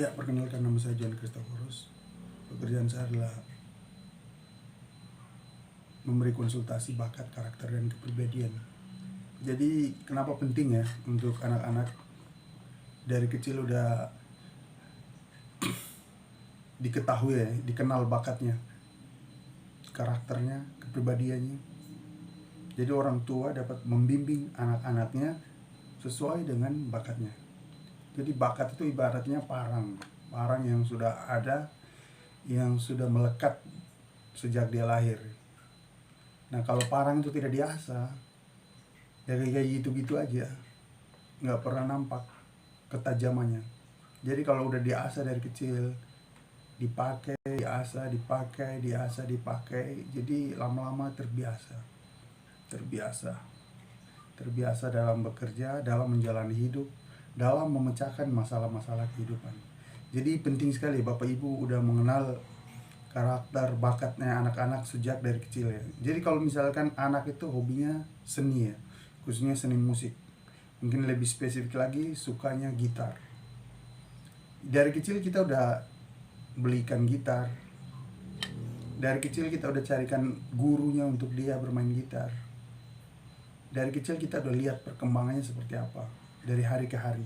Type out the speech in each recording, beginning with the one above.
Ya, perkenalkan, nama saya John Christophorus. Pekerjaan saya adalah memberi konsultasi bakat, karakter, dan kepribadian. Jadi kenapa penting ya untuk anak-anak dari kecil udah diketahui ya, dikenal bakatnya, karakternya, kepribadiannya. Jadi orang tua dapat membimbing anak-anaknya sesuai dengan bakatnya. Jadi bakat itu ibaratnya parang yang sudah ada, yang sudah melekat sejak dia lahir. Nah, kalau parang itu tidak diasah, ya kayak gitu-gitu aja, nggak pernah nampak ketajamannya. Jadi kalau udah diasah dari kecil, dipakai, diasah, dipakai, jadi lama-lama terbiasa dalam bekerja, dalam menjalani hidup, dalam memecahkan masalah-masalah kehidupan. Jadi penting sekali Bapak Ibu udah mengenal karakter bakatnya anak-anak sejak dari kecil ya. Jadi kalau misalkan anak itu hobinya seni ya, khususnya seni musik, mungkin lebih spesifik lagi sukanya gitar. Dari kecil kita udah belikan gitar. Dari kecil kita udah carikan gurunya untuk dia bermain gitar. Dari kecil kita udah lihat perkembangannya seperti apa dari hari ke hari.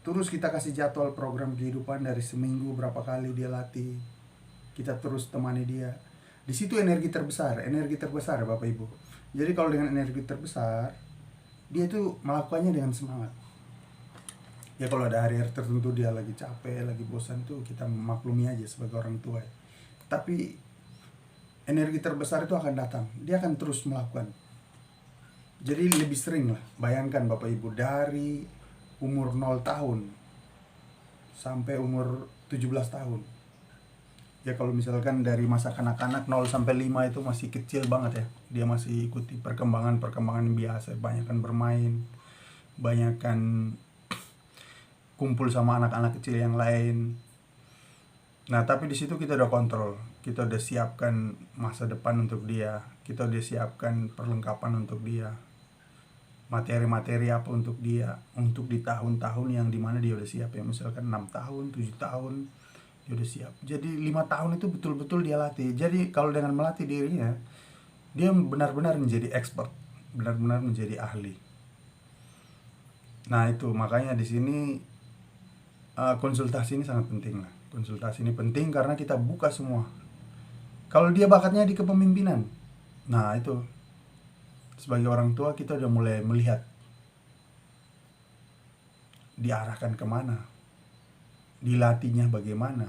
Terus kita kasih jadwal program kehidupan dari seminggu berapa kali dia latih. Kita terus temani dia. Di situ energi terbesar Bapak Ibu. Jadi kalau dengan energi terbesar, dia itu melakukannya dengan semangat. Ya kalau ada hari-hari tertentu dia lagi capek, lagi bosan, itu kita maklumi aja sebagai orang tua. Tapi energi terbesar itu akan datang. Dia akan terus melakukan. Jadi lebih sering lah. Bayangkan Bapak Ibu, dari umur 0 tahun sampai umur 17 tahun. Ya kalau misalkan dari masa kanak-kanak 0 sampai 5 itu masih kecil banget ya. Dia masih ikuti perkembangan biasa, banyakkan bermain, banyakkan kumpul sama anak-anak kecil yang lain. Nah, tapi di situ kita udah kontrol. Kita udah siapkan masa depan untuk dia. Kita udah siapkan perlengkapan untuk dia. Materi-materi apa untuk dia, untuk di tahun-tahun yang dimana dia udah siap ya. Misalkan 6 tahun, 7 tahun, dia udah siap. Jadi 5 tahun itu betul-betul dia latih. Jadi kalau dengan melatih dirinya, dia benar-benar menjadi expert, benar-benar menjadi ahli. Nah itu makanya di sini konsultasi ini sangat penting lah. Konsultasi ini penting karena kita buka semua. Kalau dia bakatnya di kepemimpinan, nah itu sebagai orang tua kita udah mulai melihat diarahkan kemana, dilatihnya bagaimana.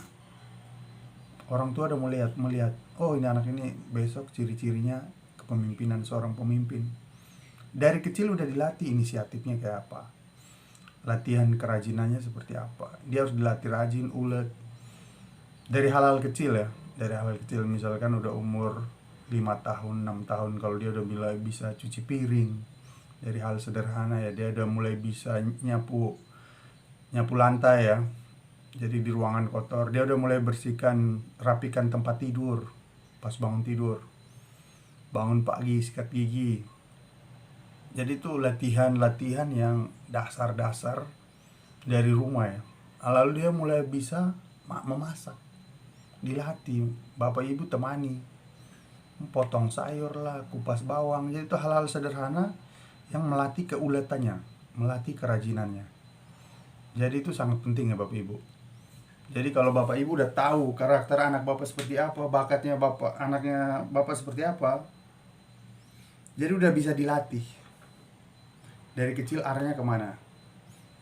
Orang tua udah melihat, oh ini anak ini besok ciri-cirinya kepemimpinan, seorang pemimpin. Dari kecil udah dilatih inisiatifnya kayak apa, latihan kerajinannya seperti apa. Dia harus dilatih rajin, ulet, dari hal-hal kecil ya. Dari hal kecil, misalkan udah umur 5 tahun, 6 tahun, kalau dia udah mulai bisa cuci piring, dari hal sederhana ya, dia udah mulai bisa nyapu lantai ya. Jadi di ruangan kotor, dia udah mulai bersihkan, rapikan tempat tidur pas bangun tidur, bangun pagi, sikat gigi. Jadi itu latihan yang dasar-dasar dari rumah ya. Lalu dia mulai bisa memasak, dilatih, Bapak Ibu temani, potong sayur lah, kupas bawang. Jadi itu hal-hal sederhana yang melatih keuletannya, melatih kerajinannya. Jadi itu sangat penting ya Bapak Ibu. Jadi kalau Bapak Ibu udah tahu karakter anak Bapak seperti apa, bakatnya anaknya Bapak seperti apa, jadi udah bisa dilatih. Dari kecil arahnya kemana.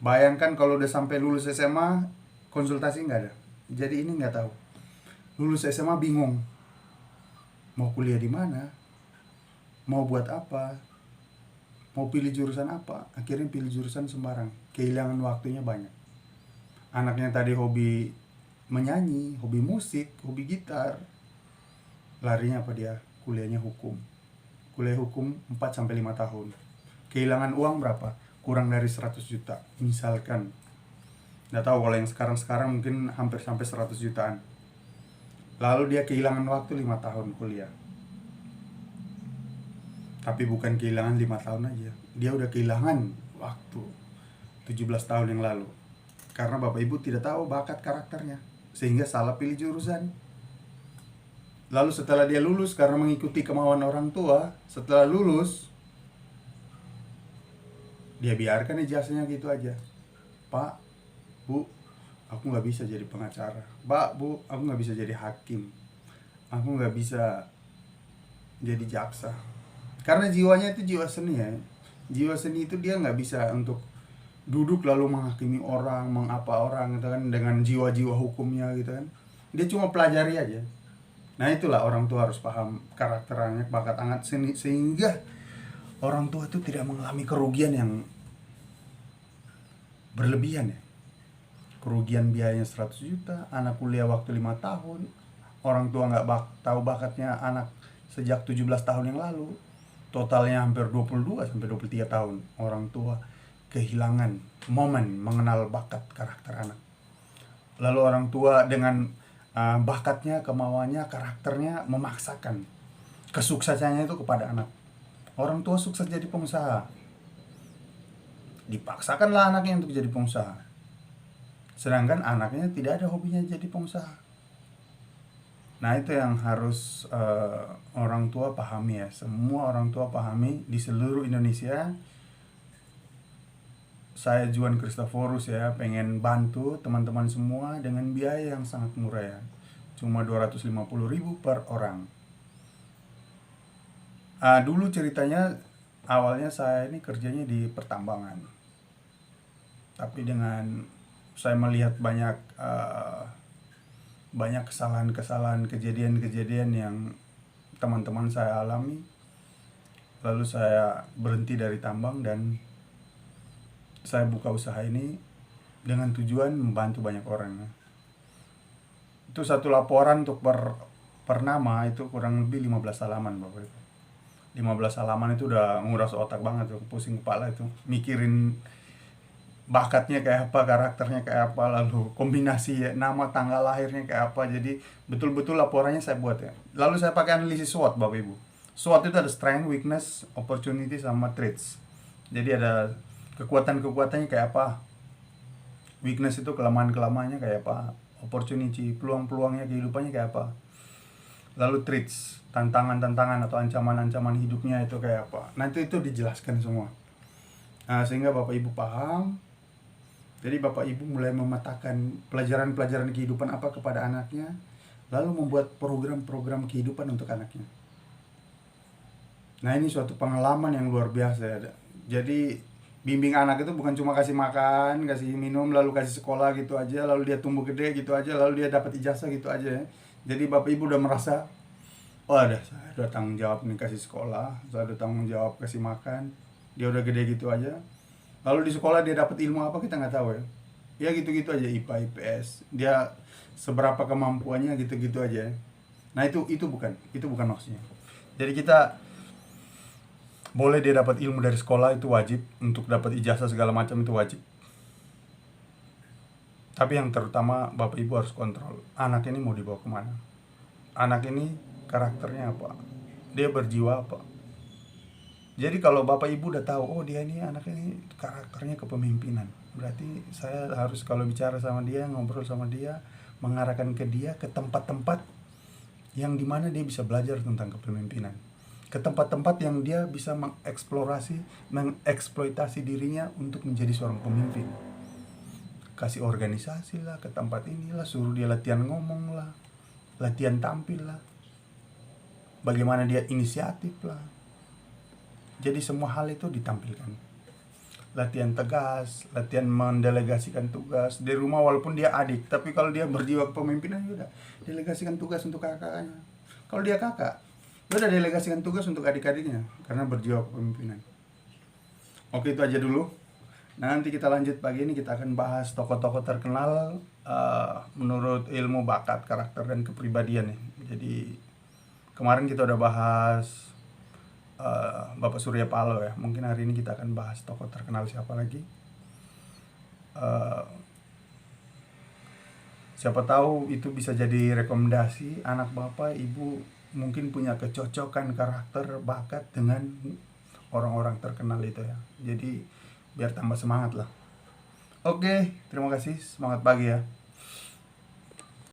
Bayangkan kalau udah sampai lulus SMA, konsultasi nggak ada. Jadi ini nggak tahu. Lulus SMA bingung, mau kuliah di mana, mau buat apa, mau pilih jurusan apa. Akhirnya pilih jurusan sembarang, kehilangan waktunya banyak. Anaknya tadi hobi menyanyi, hobi musik, hobi gitar, larinya apa dia? Kuliahnya hukum. Kuliah hukum 4-5 tahun. Kehilangan uang berapa? Kurang dari 100 juta misalkan. Nggak tahu kalau yang sekarang mungkin hampir sampai 100 jutaan. Lalu dia kehilangan waktu 5 tahun kuliah. Tapi bukan kehilangan 5 tahun aja, dia udah kehilangan waktu 17 tahun yang lalu. Karena Bapak Ibu tidak tahu bakat karakternya, sehingga salah pilih jurusan. Lalu setelah dia lulus karena mengikuti kemauan orang tua, setelah lulus dia biarkan ijazahnya gitu aja. Pak, Bu, aku nggak bisa jadi pengacara. Pak, Bu, aku nggak bisa jadi hakim. Aku nggak bisa jadi jaksa. Karena jiwanya itu jiwa seni ya. Jiwa seni itu dia nggak bisa untuk duduk lalu menghakimi orang, mengapa orang gitu kan, dengan jiwa-jiwa hukumnya gitu kan. Dia cuma pelajari aja. Nah itulah orang tua harus paham karakternya, bakat anak seni, sehingga orang tua itu tidak mengalami kerugian yang berlebihan ya. Kerugian biayanya 100 juta, anak kuliah waktu 5 tahun, orang tua nggak tahu bakatnya anak sejak 17 tahun yang lalu, totalnya hampir 22 sampai 23 tahun. Orang tua kehilangan momen mengenal bakat karakter anak. Lalu orang tua dengan bakatnya, kemauannya, karakternya memaksakan kesuksesannya itu kepada anak. Orang tua sukses jadi pengusaha, dipaksakanlah anaknya untuk jadi pengusaha, sedangkan anaknya tidak ada hobinya jadi pengusaha. Nah itu yang harus orang tua pahami ya. Semua orang tua pahami di seluruh Indonesia. Saya Juan Kristoforus ya, pengen bantu teman-teman semua dengan biaya yang sangat murah ya. Cuma 250.000 per orang. Dulu ceritanya awalnya saya ini kerjanya di pertambangan. Tapi dengan saya melihat banyak kesalahan-kesalahan, kejadian-kejadian yang teman-teman saya alami, lalu saya berhenti dari tambang dan saya buka usaha ini dengan tujuan membantu banyak orang. Itu satu laporan untuk per nama itu kurang lebih 15 halaman Bapak Ibu. 15 halaman itu udah nguras otak banget tuh, pusing kepala itu, mikirin bakatnya kayak apa, karakternya kayak apa, lalu kombinasi nama tanggal lahirnya kayak apa. Jadi betul-betul laporannya saya buat ya. Lalu saya pakai analisis SWOT Bapak Ibu. SWOT itu ada strength, weakness, opportunity, sama traits. Jadi ada kekuatan-kekuatannya kayak apa, weakness itu kelemahan-kelemahannya kayak apa, opportunity, peluang-peluangnya kehidupannya kayak apa, lalu traits, tantangan-tantangan atau ancaman-ancaman hidupnya itu kayak apa. Nah itu dijelaskan semua. Sehingga Bapak Ibu paham. Jadi Bapak Ibu mulai memetakan pelajaran-pelajaran kehidupan apa kepada anaknya, lalu membuat program-program kehidupan untuk anaknya. Nah ini suatu pengalaman yang luar biasa ya. Jadi bimbing anak itu bukan cuma kasih makan, kasih minum, lalu kasih sekolah gitu aja, lalu dia tumbuh gede gitu aja, lalu dia dapat ijazah gitu aja ya. Jadi Bapak Ibu udah merasa, saya udah tanggung jawab nih kasih sekolah, saya udah tanggung jawab kasih makan, dia udah gede gitu aja. Lalu di sekolah dia dapat ilmu apa kita nggak tahu ya. Ya gitu-gitu aja, IPA, IPS, dia seberapa kemampuannya gitu-gitu aja. Nah itu bukan maksudnya. Jadi kita boleh dia dapat ilmu dari sekolah, itu wajib. Untuk dapat ijazah segala macam itu wajib. Tapi yang terutama Bapak Ibu harus kontrol, anak ini mau dibawa kemana, anak ini karakternya apa, dia berjiwa apa. Jadi kalau Bapak Ibu udah tahu, dia ini anak ini karakternya kepemimpinan, berarti saya harus kalau bicara sama dia, ngobrol sama dia, mengarahkan ke dia ke tempat-tempat yang dimana dia bisa belajar tentang kepemimpinan, ke tempat-tempat yang dia bisa mengeksploitasi dirinya untuk menjadi seorang pemimpin. Kasih organisasi lah, ke tempat inilah, suruh dia latihan ngomong lah, latihan tampil lah, bagaimana dia inisiatif lah. Jadi semua hal itu ditampilkan. Latihan tegas, latihan mendelegasikan tugas di rumah, walaupun dia adik, tapi kalau dia berjiwa kepemimpinan, udah delegasikan tugas untuk kakaknya. Kalau dia kakak, udah delegasikan tugas untuk adik-adiknya, karena berjiwa kepemimpinan. Oke, itu aja dulu. Nanti kita lanjut pagi ini, kita akan bahas tokoh-tokoh terkenal menurut ilmu bakat, karakter, dan kepribadian nih. Jadi kemarin kita udah bahas Bapak Surya Paloh ya. Mungkin hari ini kita akan bahas tokoh terkenal siapa lagi. Siapa tahu itu bisa jadi rekomendasi anak Bapak Ibu mungkin punya kecocokan karakter, bakat dengan orang-orang terkenal itu ya. Jadi biar tambah semangat lah. Oke, terima kasih. Semangat pagi ya.